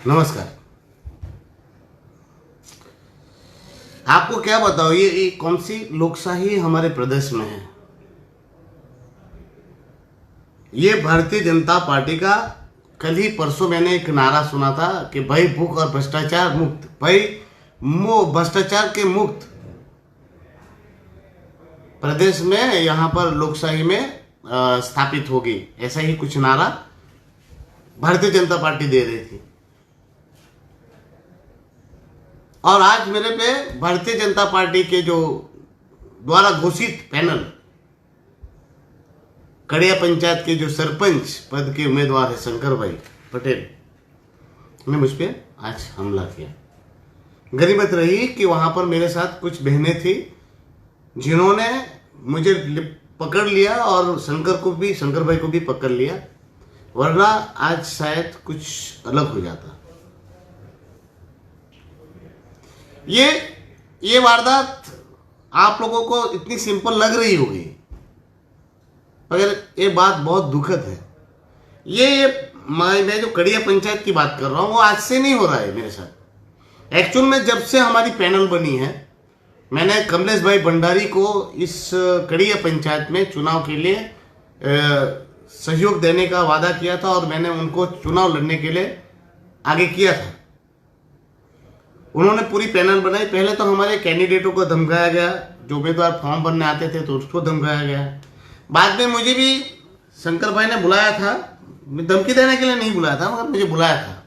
नमस्कार। आपको क्या बताओ, ये कौन सी लोकशाही हमारे प्रदेश में है? ये भारतीय जनता पार्टी का कल ही परसों मैंने एक नारा सुना था कि भाई भूख और भ्रष्टाचार मुक्त, भाई भ्रष्टाचार के मुक्त प्रदेश में यहाँ पर लोकशाही में स्थापित होगी, ऐसा ही कुछ नारा भारतीय जनता पार्टी दे रही थी। और आज मेरे पे भारतीय जनता पार्टी के जो द्वारा घोषित पैनल कड़िया पंचायत के जो सरपंच पद के उम्मीदवार है शंकर भाई पटेल ने मुझ पे आज हमला किया। गनीमत रही कि वहां पर मेरे साथ कुछ बहनें थी जिन्होंने मुझे पकड़ लिया और शंकर भाई को भी पकड़ लिया, वरना आज शायद कुछ अलग हो जाता। ये वारदात आप लोगों को इतनी सिंपल लग रही होगी, मगर ये बात बहुत दुखद है। ये मैं जो कड़िया पंचायत की बात कर रहा हूँ वो आज से नहीं हो रहा है मेरे साथ। एक्चुअल में जब से हमारी पैनल बनी है, मैंने कमलेश भाई भंडारी को इस कड़िया पंचायत में चुनाव के लिए सहयोग देने का वादा किया था और मैंने उनको चुनाव लड़ने के लिए आगे किया था। उन्होंने पूरी पैनल बनाई। पहले तो हमारे कैंडिडेटों को धमकाया गया, जो उम्मीदवार फॉर्म भरने आते थे तो उसको धमकाया गया। बाद में मुझे भी शंकर भाई ने बुलाया था, धमकी देने के लिए नहीं बुलाया था मगर मुझे बुलाया था,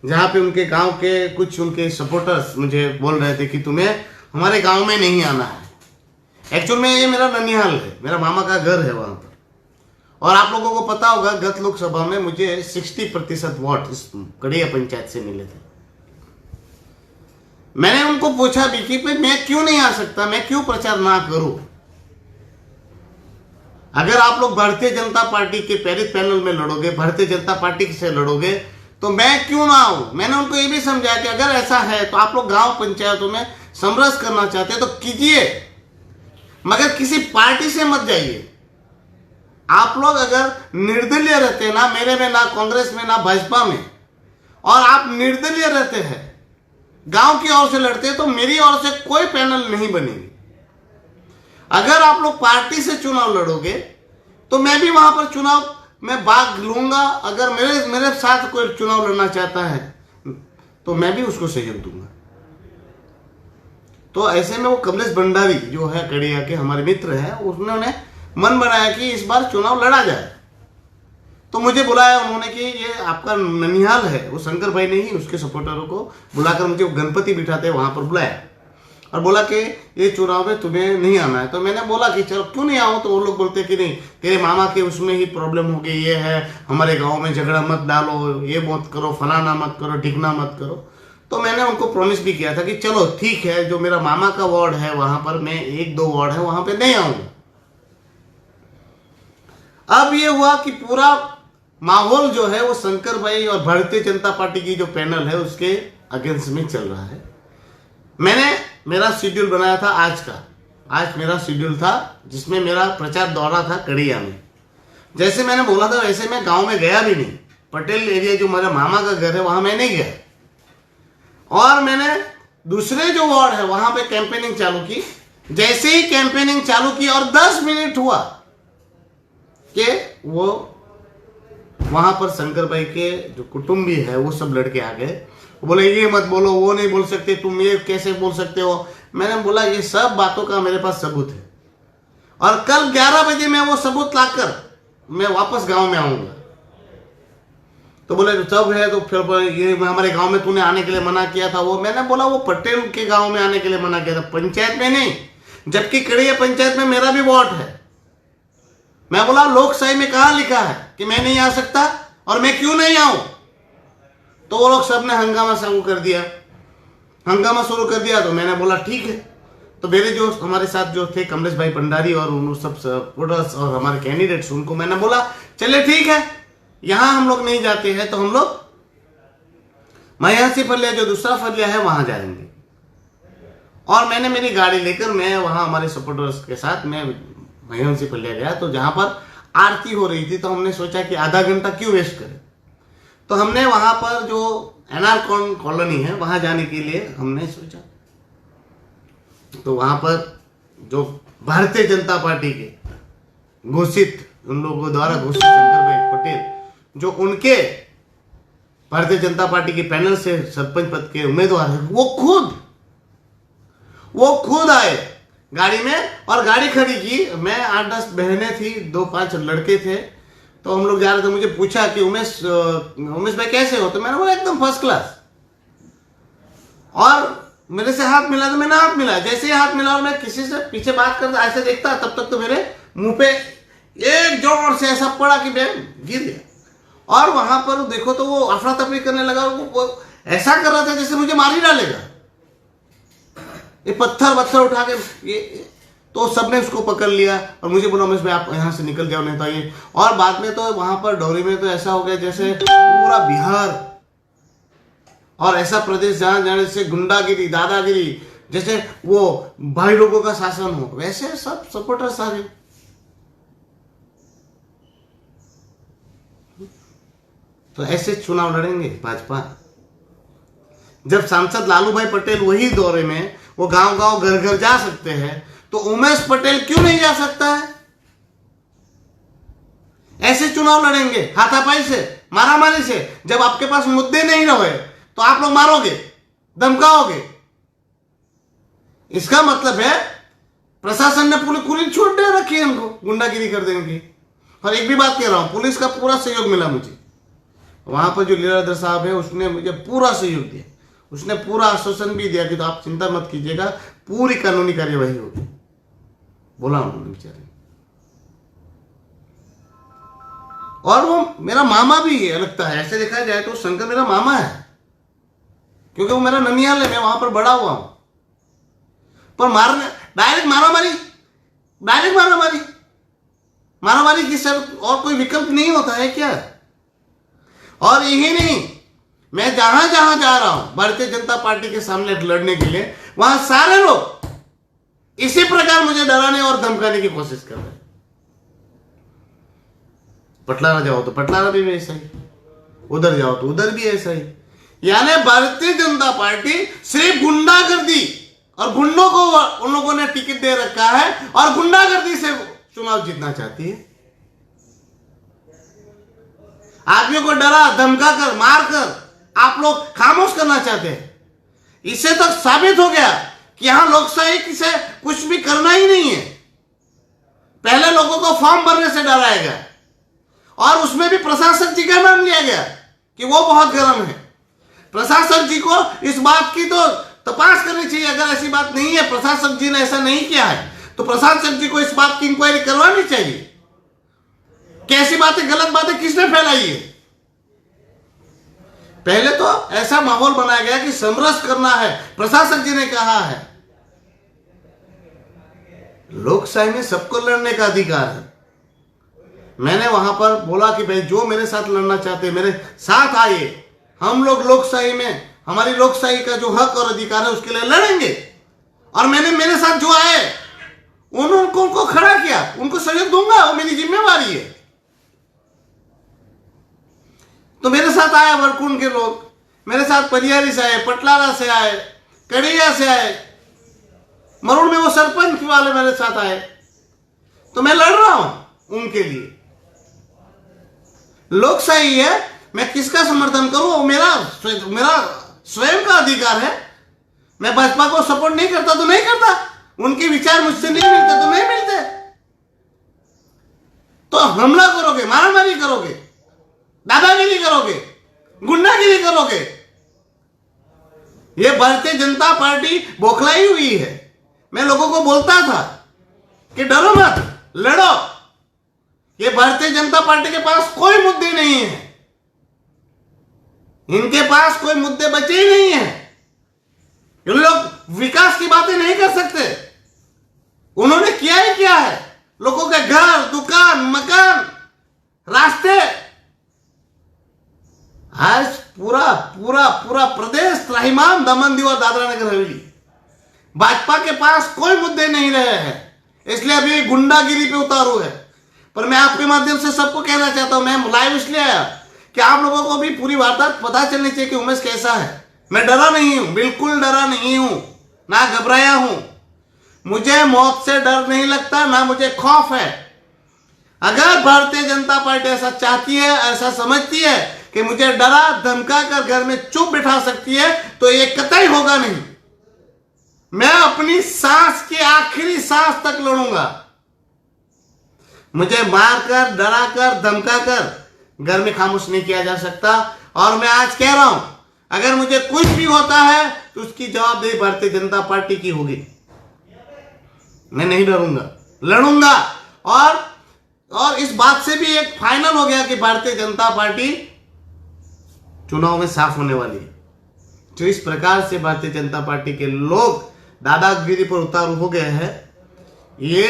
जहाँ पे उनके गांव के कुछ उनके सपोर्टर्स मुझे बोल रहे थे कि तुम्हें हमारे गांव में नहीं आना है। एक्चुअल में ये मेरा ननिहाल है, मेरा मामा का घर है वहाँ पर। और आप लोगों को पता होगा गत लोकसभा में मुझे 60% वोट इस कड़िया पंचायत से मिले थे। मैंने उनको पूछा भी कि मैं क्यों नहीं आ सकता, मैं क्यों प्रचार ना करूं? अगर आप लोग भारतीय जनता पार्टी के पैनल में लड़ोगे, भारतीय जनता पार्टी से लड़ोगे, तो मैं क्यों ना आऊं? मैंने उनको ये भी समझाया कि अगर ऐसा है तो आप लोग गांव पंचायतों में समरस करना चाहते हैं तो कीजिए, मगर किसी पार्टी से मत जाइए। आप लोग अगर निर्दलीय रहते हैं, ना मेरे में, ना कांग्रेस में, ना भाजपा में, और आप निर्दलीय रहते हैं, गांव की ओर से लड़ते हैं, तो मेरी ओर से कोई पैनल नहीं बनेगी। अगर आप लोग पार्टी से चुनाव लड़ोगे तो मैं भी वहां पर चुनाव में भाग लूंगा। अगर मेरे साथ कोई चुनाव लड़ना चाहता है तो मैं भी उसको सहयोग दूंगा। तो ऐसे में वो कमलेश भंडारी जो है कड़िया के हमारे मित्र हैं, उन्होंने मन बनाया कि इस बार चुनाव लड़ा जाए। तो मुझे बुलाया उन्होंने कि ये आपका ननिहाल है, वो शंकर भाई ने ही उसके सपोर्टरों को बुलाकर मुझे गणपति बिठाते वहां पर बुलाया और बोला कि ये चुनाव में तुम्हें नहीं आना है। तो मैंने बोला कि चलो क्यों नहीं आओ? तो वो लोग बोलते कि नहीं, तेरे मामा के उसमें ही प्रॉब्लम हो गई, ये है, हमारे गाँव में झगड़ा मत डालो, ये मत करो, फलाना मत करो, ढिकना मत करो। तो मैंने उनको प्रॉमिस भी किया था कि चलो ठीक है, जो मेरा मामा का वार्ड है वहां पर मैं 1-2 वार्ड है वहां पर नहीं आऊंगा। अब ये हुआ कि पूरा माहौल जो है वो शंकर भाई और भारतीय जनता पार्टी की जो पैनल है उसके अगेंस्ट में चल रहा है। मैंने मेरा शेड्यूल बनाया था आज मेरा शेड्यूल था जिसमें मेरा प्रचार दौरा था कड़िया में। जैसे मैंने बोला था वैसे मैं गांव में गया भी नहीं। पटेल एरिया जो मेरा मामा का घर है वहां मैं नहीं गया, और मैंने दूसरे जो वार्ड है वहां पे कैंपेनिंग चालू की। जैसे ही कैंपेनिंग चालू की और 10 मिनट हुआ कि वो वहां पर शंकर भाई के जो कुटुंबी है वो सब लड़के आ गए, बोले ये मत बोलो, वो नहीं बोल सकते, तुम ये कैसे बोल सकते हो। मैंने बोला ये सब बातों का मेरे पास सबूत है, और कल 11 बजे मैं वो सबूत लाकर मैं वापस गांव में आऊंगा। तो बोले तब है तो फिर ये हमारे गांव में तूने आने के लिए मना किया था वो। मैंने बोला वो पटेल के गांव में आने के लिए मना किया था, पंचायत में नहीं, जबकि कड़िया पंचायत में मेरा भी वोट है। मैं बोला लोकशाही में कहां लिखा है कि मैं नहीं आ सकता, और मैं क्यों नहीं आऊं? तो वो लोग सबने हंगामा शुरू कर दिया। तो मैंने बोला ठीक है। तो मेरे जो हमारे साथ जो थे कमलेश भाई भंडारी और उन सब सपोर्टर्स और हमारे कैंडिडेट्स, उनको मैंने बोला चले ठीक है, यहां हम लोग नहीं जाते हैं तो हम लोग महयांसी फलिया जो दूसरा फलिया है वहां जाएंगे। और मैंने मेरी गाड़ी लेकर मैं वहां हमारे सपोर्टर्स के साथ मैं महयांसी फलिया गया। तो जहां पर आरती हो रही थी तो हमने सोचा कि आधा घंटा क्यों वेस्ट करें। तो हमने वहां पर जो एनआर कॉलोनी है, वहां जाने के लिए हमने सोचा। तो वहां पर जो भारतीय जनता पार्टी के घोषित, उन लोगों द्वारा घोषित शंकर भाई पटेल, जो उनके भारतीय जनता पार्टी के पैनल से सरपंच पद के उम्मीदवार हैं, वो खुद आए गाड़ी में और गाड़ी खड़ी की। मैं 8-10 बहनें थी, 2-5 लड़के थे। तो हम लोग जा रहे थे, मुझे पूछा कि उमेश भाई कैसे हो? तो मैंने बोला एकदम फर्स्ट क्लास। और मेरे से हाथ मिला तो मैंने हाथ मिला। जैसे ही हाथ मिला और मैं किसी से पीछे बात करता ऐसे देखता, तब तक तो मेरे मुंह पे एक जोर से ऐसा पड़ा कि मैं गिर गया। और वहां पर देखो तो वो अफरा तफरी करने लगा, वो ऐसा कर रहा था जैसे मुझे मार ही डालेगा। ये पत्थर उठा के ये, तो सबने उसको पकड़ लिया और मुझे बोला उमेश भाई आप यहाँ से निकल जाओ, नहीं तो ये। और बाद में तो वहां पर डोरी में तो ऐसा हो गया जैसे पूरा बिहार और ऐसा प्रदेश जहां जाने से गुंडागिरी, दादागिरी, जैसे वो भाई लोगों का शासन हो, वैसे सब सपोर्टर सारे। तो ऐसे चुनाव लड़ेंगे भाजपा। जब सांसद लालू भाई पटेल वही दौरे में वो गांव गांव घर घर जा सकते हैं, तो उमेश पटेल क्यों नहीं जा सकता है? ऐसे चुनाव लड़ेंगे हाथापाई से, मारामारी से। जब आपके पास मुद्दे नहीं रहे तो आप लोग मारोगे, धमकाओगे। इसका मतलब है प्रशासन ने पूरी खुली छूट दे रखी है इनको गुंडागिरी कर देने की। और एक भी बात कह रहा हूं, पुलिस का पूरा सहयोग मिला मुझे। वहां पर जो लीलाधर साहब है उसने मुझे पूरा सहयोग दिया। उसने पूरा आश्वासन भी दिया कि तो आप चिंता मत कीजिएगा, पूरी कानूनी कार्यवाही होगी। बोला उन्होंने बेचारे। और वो मेरा मामा भी है लगता है, ऐसे देखा जाए तो शंकर मेरा मामा है, क्योंकि वो मेरा ननिहाल है, मैं वहां पर बड़ा हुआ हूं। पर मारने डायरेक्ट मारामारी की सर और कोई विकल्प नहीं होता है क्या? और यही नहीं, मैं जहां जहां जा रहा हूं भारतीय जनता पार्टी के सामने लड़ने के लिए, वहां सारे लोग इसी प्रकार मुझे डराने और धमकाने की कोशिश कर रहे हैं। पटलारा जाओ तो पटलारा भी ऐसा ही, उधर जाओ तो उधर भी ऐसा ही। यानी भारतीय जनता पार्टी सिर्फ गुंडागर्दी और गुंडों को उन लोगों ने टिकट दे रखा है और गुंडागर्दी से चुनाव जीतना चाहती है। आदमियों को डरा धमका कर मार कर आप लोग खामोश करना चाहते हैं। इससे तो साबित हो गया कि यहां लोकशाही से कुछ भी करना ही नहीं है। पहले लोगों को फॉर्म भरने से डराया गया और उसमें भी प्रशासक जी का नाम लिया गया कि वो बहुत गर्म है। प्रशासक जी को इस बात की तो तपास करनी चाहिए। अगर ऐसी बात नहीं है, प्रशासक जी ने ऐसा नहीं किया है, तो प्रशासक जी को इस बात की इंक्वायरी करवानी चाहिए। कैसी बातें, गलत बातें किसने फैलाई है? पहले तो ऐसा माहौल बनाया गया कि समरस करना है, प्रशासक जी ने कहा है। लोकशाही में सबको लड़ने का अधिकार है। मैंने वहां पर बोला कि भाई जो मेरे साथ लड़ना चाहते हैं मेरे साथ आइए, हम लोग लोकशाही में हमारी लोकशाही का जो हक और अधिकार है उसके लिए लड़ेंगे। और मैंने मेरे साथ जो आए उनको खड़ा किया, उनको सहयोग दूंगा, वो मेरी जिम्मेवारी है। तो मेरे साथ आया वरकुंड के लोग, मेरे साथ परियारी से आए, पटलारा से आए, कड़िया से आए, मरुड़ में वो सरपंच वाले मेरे साथ आए। तो मैं लड़ रहा हूं उनके लिए। लोकशाही है, मैं किसका समर्थन करूं वो मेरा स्वयं का अधिकार है। मैं भाजपा को सपोर्ट नहीं करता तो नहीं करता, उनके विचार मुझसे नहीं मिलते तो नहीं मिलते। तो हमला करोगे, मारामारी करोगे, दादागिरी करोगे, गुंडागिरी करोगे, ये भारतीय जनता पार्टी बौखलाई हुई है। मैं लोगों को बोलता था कि डरो मत, लड़ो। ये भारतीय जनता पार्टी के पास कोई मुद्दे नहीं है, इनके पास कोई मुद्दे बचे ही नहीं है। ये लोग विकास की बातें नहीं कर सकते। उन्होंने किया ही क्या है? लोगों के घर, दुकान, मकान, रास्ते। आज पूरा पूरा पूरा प्रदेश त्राहिमाम, दमन दीव और दादरा नगर हवेली। भाजपा के पास कोई मुद्दे नहीं रहे हैं, इसलिए अभी गुंडागिरी पे उतारू है। पर मैं आपके माध्यम से सबको कहना चाहता हूं, मैं लाइव इसलिए आया कि आप लोगों को भी पूरी वारदात पता चलनी चाहिए कि उमेश कैसा है। मैं डरा नहीं हूं, बिल्कुल डरा नहीं हूं, ना घबराया हूं। मुझे मौत से डर नहीं लगता, ना मुझे खौफ है। अगर भारतीय जनता पार्टी ऐसा चाहती है, ऐसा समझती है कि मुझे डरा धमका कर घर में चुप बिठा सकती है, तो ये कतई होगा नहीं। मैं अपनी सांस की आखिरी सांस तक लड़ूंगा। मुझे मारकर, डराकर, धमकाकर घर में खामोश नहीं किया जा सकता। और मैं आज कह रहा हूं, अगर मुझे कुछ भी होता है तो उसकी जवाबदेही भारतीय जनता पार्टी की होगी। मैं नहीं डरूंगा, लड़ूंगा। और इस बात से भी एक फाइनल हो गया कि भारतीय जनता पार्टी चुनाव में साफ होने वाली है। जो इस प्रकार से भारतीय जनता पार्टी के लोग दादागिरी पर उतारू हो गए हैं, ये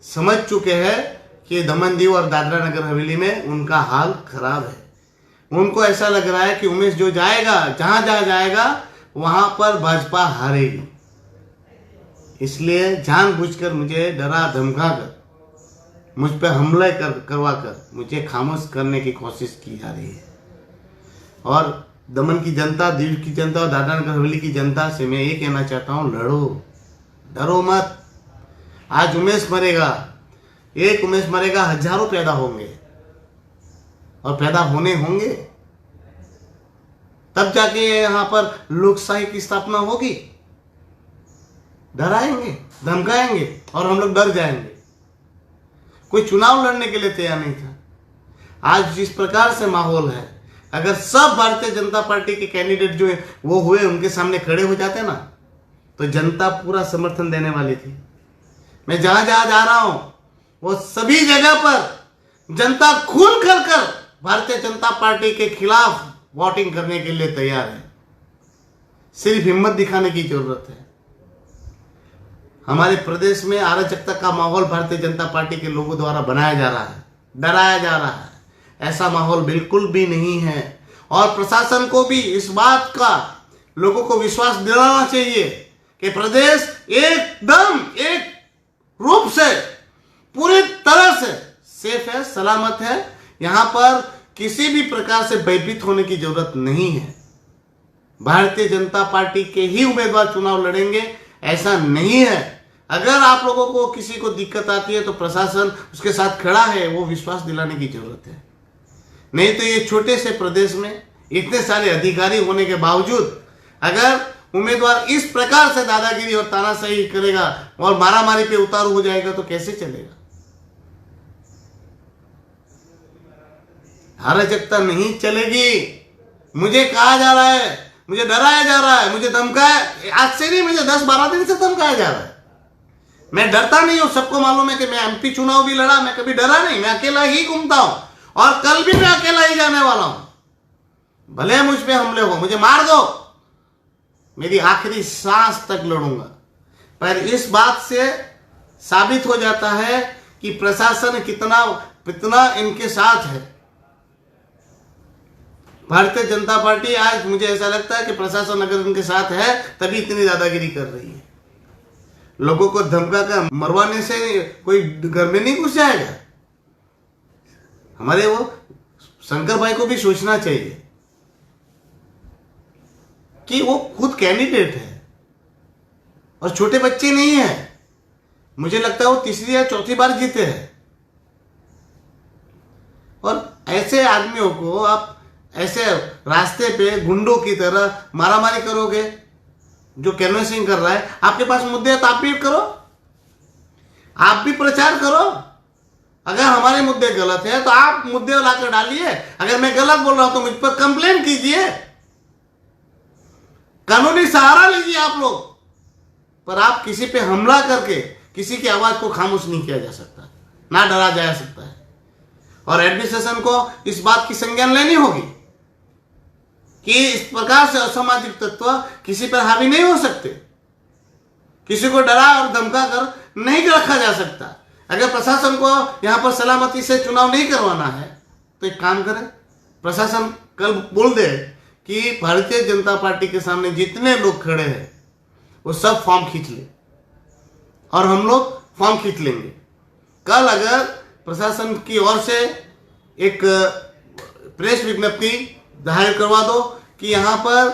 समझ चुके हैं कि दमन दीव और दादरा नगर हवेली में उनका हाल खराब है। उनको ऐसा लग रहा है कि उमेश जो जाएगा, जहां जहां जाएगा वहां पर भाजपा हारेगी। इसलिए जानबूझकर मुझे डरा धमका कर, मुझ पर हमले करवा कर मुझे खामोश करने की कोशिश की जा रही है। और दमन की जनता, दीव की जनता और दादरा नगर हवेली की जनता से मैं ये कहना चाहता हूँ, लड़ो, डरो मत। आज उमेश मरेगा, एक उमेश मरेगा, हजारों पैदा होंगे और पैदा होने होंगे, तब जाके यहाँ पर लोकशाही की स्थापना होगी। डराएंगे, धमकाएंगे और हम लोग डर जाएंगे। कोई चुनाव लड़ने के लिए तैयार नहीं था। आज जिस प्रकार से माहौल है, अगर सब भारतीय जनता पार्टी के कैंडिडेट जो है वो हुए, उनके सामने खड़े हो जाते ना, तो जनता पूरा समर्थन देने वाली थी। मैं जहां जहां जा रहा हूं वो सभी जगह पर जनता खुल कर भारतीय जनता पार्टी के खिलाफ वोटिंग करने के लिए तैयार है। सिर्फ हिम्मत दिखाने की जरूरत है। हमारे प्रदेश में अराजकता का माहौल भारतीय जनता पार्टी के लोगों द्वारा बनाया जा रहा है, डराया जा रहा है। ऐसा माहौल बिल्कुल भी नहीं है। और प्रशासन को भी इस बात का लोगों को विश्वास दिलाना चाहिए कि प्रदेश एकदम एक रूप से पूरी तरह से सेफ है, सलामत है। यहां पर किसी भी प्रकार से भयभीत होने की जरूरत नहीं है। भारतीय जनता पार्टी के ही उम्मीदवार चुनाव लड़ेंगे, ऐसा नहीं है। अगर आप लोगों को किसी को दिक्कत आती है तो प्रशासन उसके साथ खड़ा है, वो विश्वास दिलाने की जरूरत है। नहीं तो ये छोटे से प्रदेश में इतने सारे अधिकारी होने के बावजूद अगर उम्मीदवार इस प्रकार से दादागिरी और तानाशाही करेगा और मारामारी पे उतारू हो जाएगा तो कैसे चलेगा। अराजकता नहीं चलेगी। मुझे कहा जा रहा है, मुझे डराया जा रहा है, मुझे धमकाया, आज से नहीं, मुझे 10-12 दिन से धमकाया जा रहा है। मैं डरता नहीं हूं, सबको मालूम है कि मैं एमपी चुनाव भी लड़ा, मैं कभी डरा नहीं, मैं अकेला ही घूमता हूं और कल भी मैं अकेला ही जाने वाला हूं। भले मुझ पे हमले हो, मुझे मार दो, मेरी आखिरी सांस तक लड़ूंगा। पर इस बात से साबित हो जाता है कि प्रशासन कितना इनके साथ है। भारतीय जनता पार्टी आज, मुझे ऐसा लगता है कि प्रशासन अगर उनके साथ है तभी इतनी दादागिरी कर रही है। लोगों को धमका कर मरवाने से कोई घर में नहीं घुस जाएगा। हमारे वो शंकर भाई को भी सोचना चाहिए कि वो खुद कैंडिडेट है और छोटे बच्चे नहीं है। मुझे लगता है वो तीसरी या चौथी बार जीते हैं। और ऐसे आदमियों को आप ऐसे रास्ते पे गुंडों की तरह मारामारी करोगे। जो कैनवसिंग कर रहा है, आपके पास मुद्दे हैं तो आप भी करो, आप भी प्रचार करो। अगर हमारे मुद्दे गलत है तो आप मुद्दे लाकर डालिए। अगर मैं गलत बोल रहा हूं तो मुझ पर कंप्लेन कीजिए, कानूनी सहारा लीजिए आप लोग। पर आप किसी पे हमला करके किसी की आवाज को खामोश नहीं किया जा सकता, ना डरा जा सकता है। और एडमिनिस्ट्रेशन को इस बात की संज्ञान लेनी होगी कि इस प्रकार से असामाजिक तत्व किसी पर हावी नहीं हो सकते। किसी को डरा और धमका कर नहीं रखा जा सकता। अगर प्रशासन को यहां पर सलामती से चुनाव नहीं करवाना है तो एक काम करें, प्रशासन कल बोल दे कि भारतीय जनता पार्टी के सामने जितने लोग खड़े हैं वो सब फॉर्म खींच ले और हम लोग फॉर्म खींच लेंगे। कल अगर प्रशासन की ओर से एक प्रेस विज्ञप्ति जाहिर करवा दो कि यहाँ पर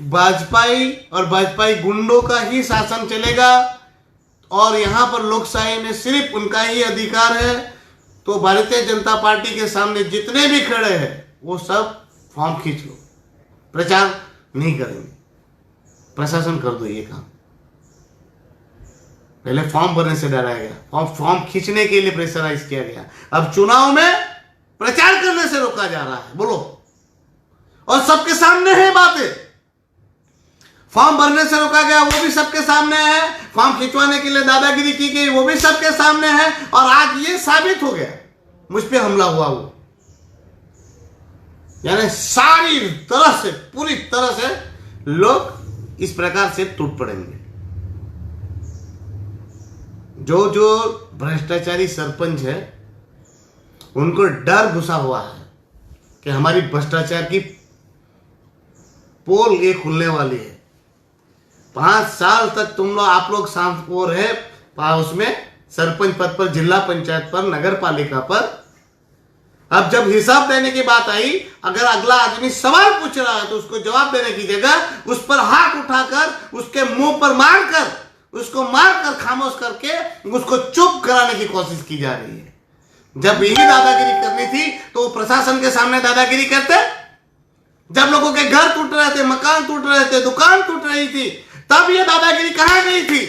भाजपाई और भाजपाई गुंडों का ही शासन चलेगा और यहाँ पर लोकशाही में सिर्फ उनका ही अधिकार है। तो भारतीय जनता पार्टी के सामने जितने भी खड़े हैं वो सब फॉर्म खींच लो, प्रचार नहीं करेंगे। प्रशासन कर दो ये काम। पहले फॉर्म भरने से डराया गया, फॉर्म खींचने के लिए प्रेशराइज किया गया, अब चुनाव में प्रचार करने से रोका जा रहा है। बोलो, और सबके सामने है बातें। फॉर्म भरने से रोका गया वो भी सबके सामने है, फॉर्म खिंचवाने के लिए दादागिरी की गई वो भी सबके सामने है, और आज ये साबित हो गया मुझ पे हमला हुआ वो। यानी सारी तरह से, पूरी तरह से लोग इस प्रकार से टूट पड़ेंगे। जो जो भ्रष्टाचारी सरपंच है उनको डर घुसा हुआ है कि हमारी भ्रष्टाचार की पोल ये खुलने वाली है। 5 साल तक तुम लोग, आप लोग शांत को रहे उसमें सरपंच पद पर, जिला पंचायत पर, नगर पालिका पर। अब जब हिसाब देने की बात आई, अगर अगला आदमी सवाल पूछ रहा है तो उसको जवाब देने की जगह उस पर हाथ उठाकर उसके मुंह पर मारकर, उसको मारकर खामोश करके उसको चुप कराने की कोशिश की जा रही है। जब यही दादागिरी करनी थी तो प्रशासन के सामने दादागिरी करते। जब लोगों के घर टूट रहे थे, मकान टूट रहे थे, दुकान टूट रही थी, तब ये दादागिरी कहां गई थी?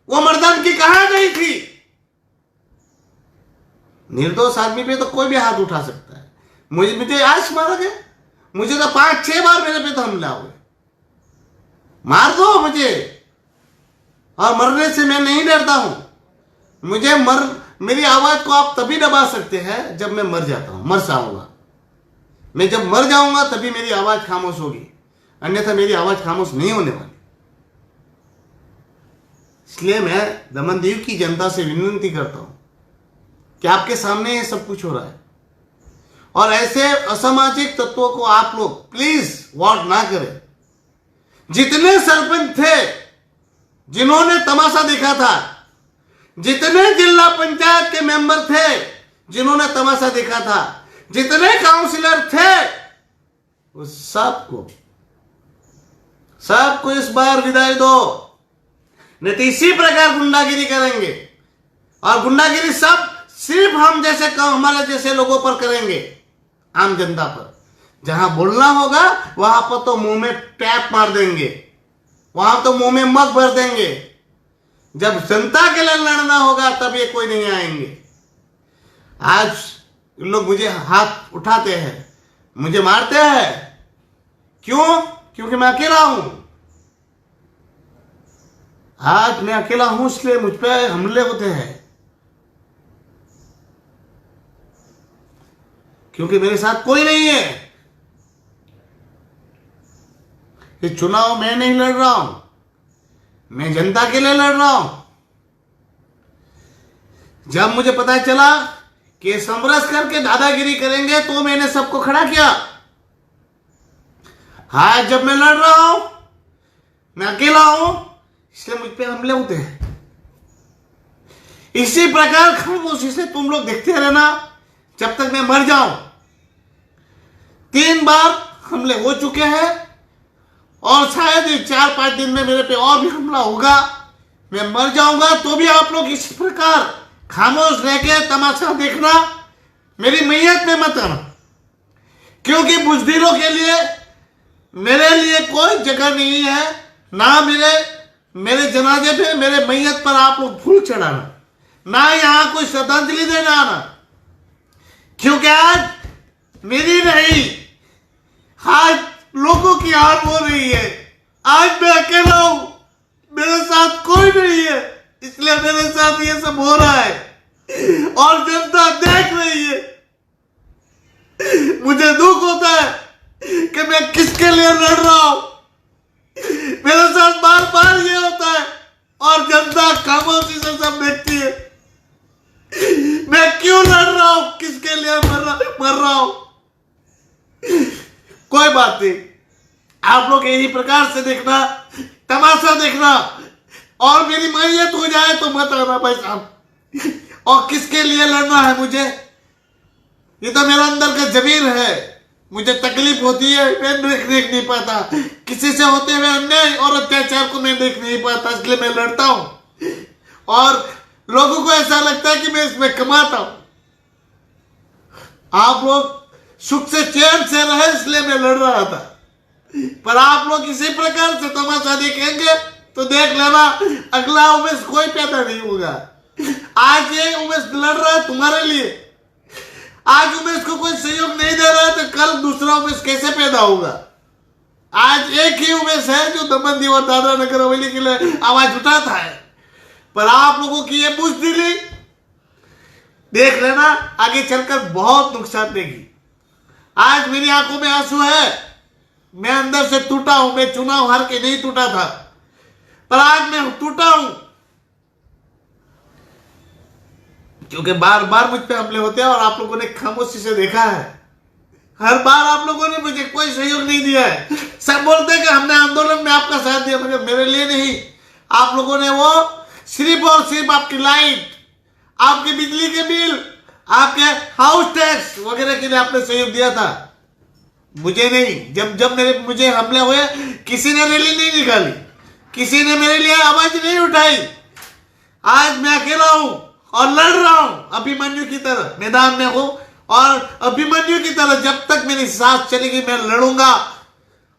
वो मर्दानगी कहां गई थी? निर्दोष आदमी पे तो कोई भी हाथ उठा सकता है। मुझे आज मारा गया, मुझे तो 5-6 बार मेरे पे तो हमला हुए। मार दो मुझे, और मरने से मैं नहीं डरता हूं। मेरी आवाज को आप तभी दबा सकते हैं जब मैं मर जाता हूं, मर जाऊंगा। मैं जब मर जाऊंगा तभी मेरी आवाज खामोश होगी, अन्यथा मेरी आवाज खामोश नहीं होने वाली। इसलिए मैं दमनदीव की जनता से विनती करता हूं कि आपके सामने ये सब कुछ हो रहा है, और ऐसे असामाजिक तत्वों को आप लोग प्लीज वोट ना करें। जितने सरपंच थे जिन्होंने तमाशा देखा था, जितने जिला पंचायत के मेंबर थे जिन्होंने तमाशा देखा था, जितने काउंसिलर थे, उस सबको इस बार विदाई दो, नहीं तो इसी प्रकार गुंडागिरी करेंगे। और गुंडागिरी सब सिर्फ हम जैसे हमारे जैसे लोगों पर करेंगे, आम जनता पर। जहां बोलना होगा वहां पर तो मुंह में टैप मार देंगे, वहां तो मुंह में मग भर देंगे। जब जनता के लिए लड़ना होगा तब ये कोई नहीं आएंगे। आज लोग मुझे हाथ उठाते हैं, मुझे मारते हैं, क्यों? क्योंकि मैं अकेला हूं। आज मैं अकेला हूं इसलिए मुझ पे हमले होते हैं, क्योंकि मेरे साथ कोई नहीं है। ये चुनाव मैं नहीं लड़ रहा हूं, मैं जनता के लिए लड़ रहा हूं। जब मुझे पता चला कि समरस करके दादागिरी करेंगे तो मैंने सबको खड़ा किया। हाँ, जब मैं लड़ रहा हूं, मैं अकेला हूं, इसलिए मुझ पे हमले होते हैं। इसी प्रकार खामोशी से तुम लोग देखते रहना जब तक मैं मर जाऊं। 3 बार हमले हो चुके हैं, और शायद 4-5 दिन में मेरे पे और भी हमला होगा। मैं मर जाऊंगा तो भी आप लोग इस प्रकार खामोश रह के तमाशा देखना, मेरी मैयत में मत आना, क्योंकि बुजदिलों के लिए मेरे लिए कोई जगह नहीं है। ना मेरे जनाजे पे, मेरे मैयत पर आप लोग फूल चढ़ाना, ना यहां कोई श्रद्धांजलि देना आना, क्योंकि आज मेरी नहीं, आज लोगों की हार हो रही है। आज मैं अकेला हूं, मेरे साथ कोई नहीं है, इसलिए मेरे साथ ये सब हो रहा है, और जनता देख रही है। मुझे दुख होता है कि मैं किसके लिए लड़ रहा हूं। मेरे साथ बार बार ये होता है, और जनता खामोशी से सब देखती है। मैं क्यों लड़ रहा हूं, किसके लिए मर रहा हूं। कोई बात नहीं, आप लोग यही प्रकार से देखना, तमाशा देखना, और मेरी मैयत हो जाए तो मत आना भाई साहब। और किसके लिए लड़ना है मुझे, ये तो मेरा अंदर का जमीर है। मुझे तकलीफ होती है, मैं देख नहीं पाता, किसी से होते हुए अन्याय और अत्याचार को मैं देख नहीं पाता, इसलिए मैं लड़ता हूं और लोगों को ऐसा लगता है कि मैं इसमें कमाता हूं। आप लोग सुख से चैन से रहे इसलिए मैं लड़ रहा था, पर आप लोग इसी प्रकार से तमाशा देखेंगे तो देख लेना अगला उमेश कोई पैदा नहीं होगा। आज ये उमेश लड़ रहा है तुम्हारे लिए, आज उमेश को कोई सहयोग नहीं दे रहा है तो कल दूसरा उमेश कैसे पैदा होगा। आज एक ही उमेश है जो दमन दीव और दादरा नगर हवेली के लिए आवाज उठाता है, पर आप लोगों की ये बुज़दिली देख लेना आगे चलकर बहुत नुकसान देगी। आज मेरी आंखों में आंसू है, मैं अंदर से टूटा हूं, मैं चुनाव हार के नहीं टूटा था, पर आज मैं टूटा हूं क्योंकि बार बार मुझ पे हमले होते हैं और आप लोगों ने खामोशी से देखा है। हर बार आप लोगों ने मुझे कोई सहयोग नहीं दिया है। सब बोलते हैं कि हमने आंदोलन में आपका साथ दिया, मगर मेरे लिए नहीं। आप लोगों ने वो सिर्फ और सिर्फ आपकी लाइट, आपके बिजली के बिल, आपके हाउस टैक्स वगैरह के लिए आपने सहयोग दिया था, मुझे नहीं। जब मुझे हमले हुए किसी ने रैली नहीं निकाली, किसी ने मेरे लिए आवाज नहीं उठाई। आज मैं अकेला हूं और लड़ रहा हूं अभिमन्यु की तरह, मैदान में हूं और अभिमन्यु की तरह जब तक मेरी सांस चलेगी मैं लड़ूंगा।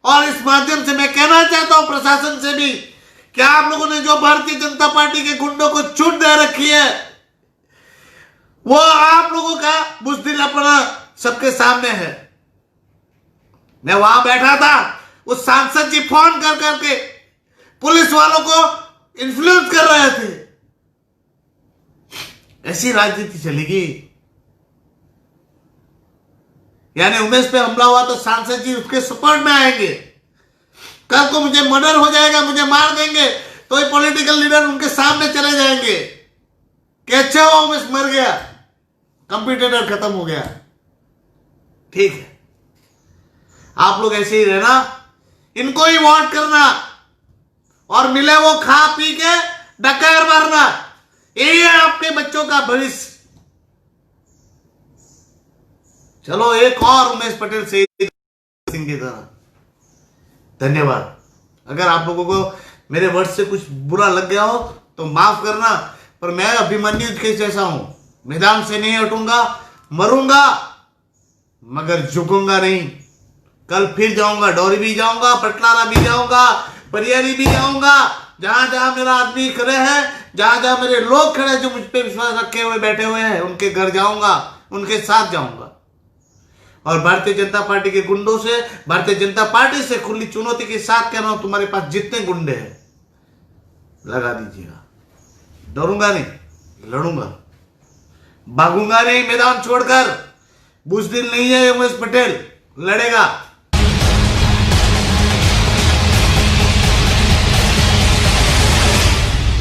और इस माध्यम से मैं कहना चाहता हूं प्रशासन से भी कि आप लोगों ने जो भारतीय जनता पार्टी के गुंडों को छूट दे रखी है, वो आप लोगों का बुज़दिलापना सबके सामने है। मैं वहां बैठा था, उस सांसद जी फोन कर करके पुलिस वालों को इन्फ्लुएंस कर रहे थे। ऐसी राजनीति चलेगी? यानी उमेश पे हमला हुआ तो सांसद जी उसके सपोर्ट में आएंगे, कल को मुझे मर्डर हो जाएगा, मुझे मार देंगे तो ये पॉलिटिकल लीडर उनके सामने चले जाएंगे कि अच्छा हुआ उमेश मर गया, कंप्यूटर खत्म हो गया। ठीक है, आप लोग ऐसे ही रहना, इनको ही वोट करना और मिले वो खा पी के डकार मारना, यही है आपके बच्चों का भविष्य। चलो एक और उमेश पटेल से सिंह की तरह। धन्यवाद। अगर आप लोगों को मेरे वर्ड से कुछ बुरा लग गया हो तो माफ करना, पर मैं अभिमन्यु के जैसा हूं, मैदान से नहीं हटूंगा, मरूंगा मगर झुकूंगा नहीं। कल फिर जाऊंगा, डोरी भी जाऊंगा, पटलारा भी जाऊंगा, परियारी भी जाऊंगा, जहां जहां मेरा आदमी खड़े हैं, जहां जहां मेरे लोग खड़े हैं जो मुझ पे विश्वास रखे हुए बैठे हुए हैं, उनके घर जाऊंगा, उनके साथ जाऊंगा। और भारतीय जनता पार्टी के गुंडों से, भारतीय जनता पार्टी से खुली चुनौती के साथ कह रहा हूं, तुम्हारे पास जितने गुंडे हैं लगा दीजिएगा। डरूंगा नहीं, लड़ूंगा, भागूंगा नहीं मैदान छोड़कर। बुज़दिल नहीं है उमेश पटेल, लड़ेगा।